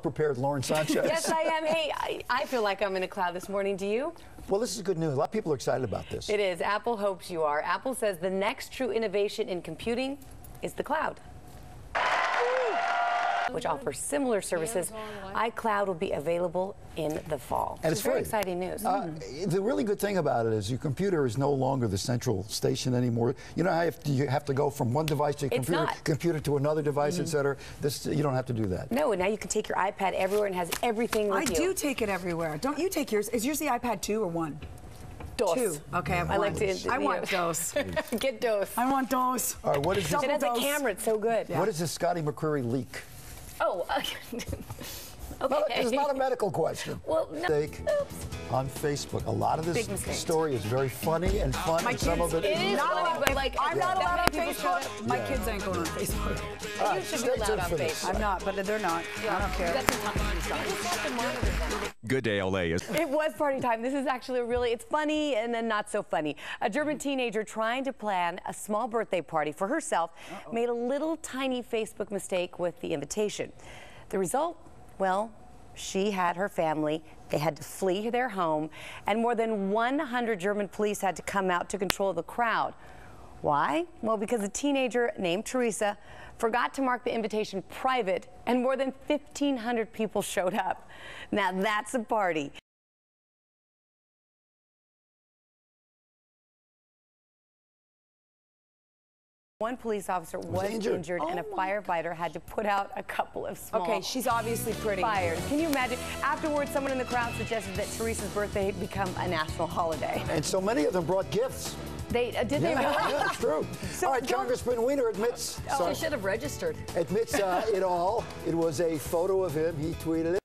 Prepared, Lauren Sanchez. Yes, I am. Hey, I feel like I'm in a cloud this morning. Do you? Well, this is good news. A lot of people are excited about this. It is. Apple hopes you are. Apple says the next true innovation in computing is the cloud, which offers similar services. iCloud will be available in the fall. And it's very free. exciting news. The really good thing about it is your computer is no longer the central station anymore. You know how you have to go from one device to your computer to another device, etc. This you don't have to do that. No, and now you can take your iPad everywhere and has everything with you. I do take it everywhere. Don't you take yours? Is yours the iPad 2 or 1? Dos. 2. Okay, I like to. I want dos. Get dos. I want dos. All right, what is this? It has a camera. It's so good. What is this Scotty McCreery leak? Oh, okay. It's not a medical question. Well, no. Mistake on Facebook. A lot of this story is very funny and fun. My some kids, of it is not funny, but like I'm not allowed on people Facebook. My kids ain't going on Facebook. All You right, should stay be allowed tuned on for this. Facebook. I'm not, but they're not. I don't care. GDLA is. It was party time. This is actually it's funny and then not so funny. A German teenager trying to plan a small birthday party for herself made a little tiny Facebook mistake with the invitation. The result, well, she had her family. They had to flee their home, and more than 100 German police had to come out to control the crowd. Why? Well, because a teenager named Teresa forgot to mark the invitation private, and more than 1,500 people showed up. Now that's a party. One police officer was injured and a firefighter had to put out a couple of small she's obviously pretty. fires. Can you imagine? Afterwards, someone in the crowd suggested that Teresa's birthday become a national holiday. And so many of them brought gifts. They did they really? Yeah, it's true. So all right, Congressman Weiner admits. They should have registered. Admits it all. It was a photo of him. He tweeted it.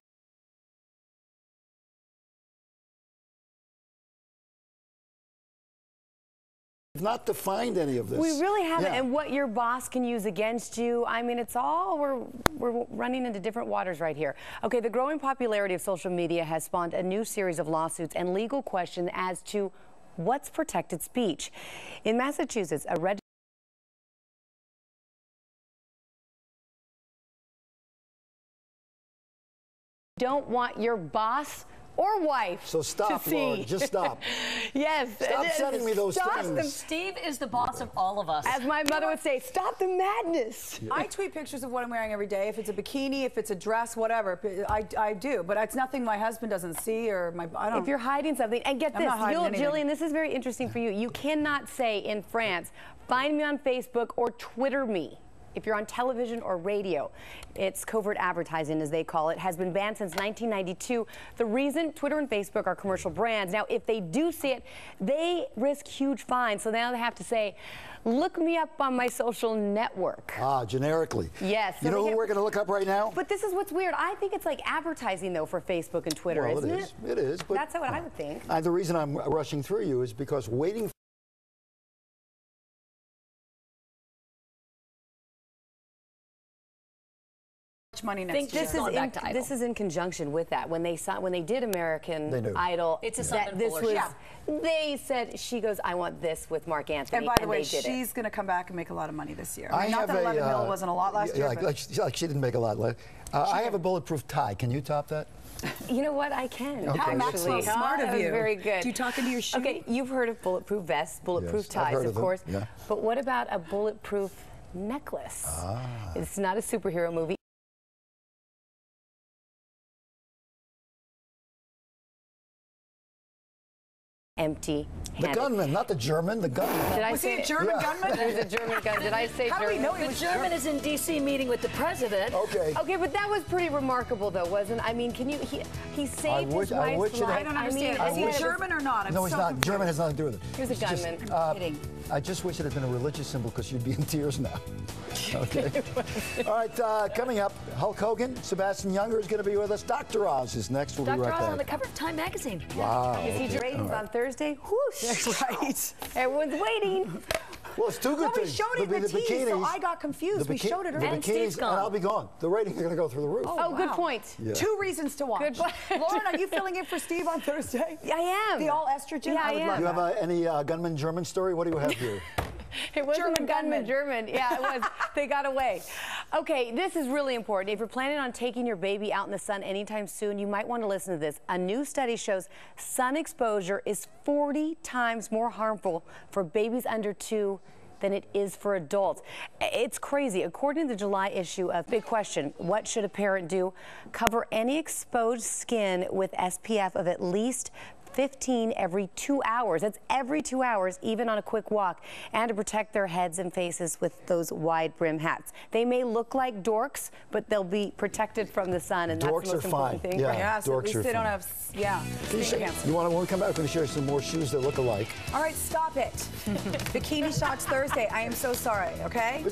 Not defined any of this. We really haven't. And what your boss can use against you, I mean, it's all, we're running into different waters right here. Okay, the growing popularity of social media has spawned a new series of lawsuits and legal questions as to what's protected speech. In Massachusetts, a don't want your boss or wife so stop, to see. Lauren, just stop. Yes. Stop sending me those things. Steve is the boss of all of us. As my mother would say, stop the madness. I tweet pictures of what I'm wearing every day. If it's a bikini, if it's a dress, whatever, I do. But it's nothing my husband doesn't see or I don't. If you're hiding something, and get this, Jillian, this is very interesting for you. You cannot say in France, find me on Facebook or Twitter me. If you're on television or radio, it's covert advertising, as they call it, has been banned since 1992. The reason, Twitter and Facebook are commercial brands. Now, if they do see it, they risk huge fines. So now they have to say, look me up on my social network. Generically. Yes. You know who we're going to look up right now? But this is what's weird. I think it's like advertising, though, for Facebook and Twitter, isn't it? It is. But that's what I would think. The reason I'm rushing through you is because waiting money next year. This is in conjunction with that. When they did American Idol, it's they said, she goes, I want this with Mark Anthony. And by the way, she's going to come back and make a lot of money this year. Not that 11 mil wasn't a lot last year. Like she didn't make a lot last. I have a bulletproof tie. Can you top that? You know what? I can. Okay. How Maxwell smart of you. Very good. Do you talk into your shoe? Okay, you've heard of bulletproof vests, bulletproof ties, of course. Yeah. But what about a bulletproof necklace? It's not a superhero movie. Empty-handed. The gunman, not the German, the gunman. Did I Was say he a German gunman? He was a German gun. Did I say How German? do we know he The was German is in D.C. meeting with the president. Okay. Okay, but that was pretty remarkable, though, wasn't it? I mean, can you? He saved his wife's life. I don't understand. Is he German or not? No, he's not. German has nothing to do with it. He was a gunman. Kidding. I just wish it had been a religious symbol because you'd be in tears now. Okay. All right, coming up, Hulk Hogan, Sebastian Younger is going to be with us. Dr. Oz is next. We'll be right back. Dr. Oz on the cover of Time magazine. Wow. You see ratings on Thursday? Whoosh. That's right. Everyone's waiting. Well, it's two good things. We showed it in the tease, so I got confused. We showed it earlier. And Steve's gone. And I'll be gone. The ratings are going to go through the roof. Oh, good point. Yeah. 2 reasons to watch. Good point. Lauren, are you filling in for Steve on Thursday? I am. The all estrogen? Yeah, I am. Do you have any gunman German story? What do you have here? It wasn't German a gunman. gunman. German. Yeah, it was. They got away. Okay, this is really important. If you're planning on taking your baby out in the sun anytime soon, you might want to listen to this. A new study shows sun exposure is 40 times more harmful for babies under 2 than it is for adults. It's crazy. According to the July issue of Big Question, what should a parent do? Cover any exposed skin with SPF of at least 15 every 2 hours. That's every 2 hours, even on a quick walk, and to protect their heads and faces with those wide brim hats. They may look like dorks, but they'll be protected from the sun, and Dorks that's the most are important fine. thing. Yeah. Yes, at Dorks least are they don't fun. have, yeah. You want to, when we come back, we're going to share some more shoes that look alike. All right, stop it. Bikini shots Thursday. I am so sorry, okay?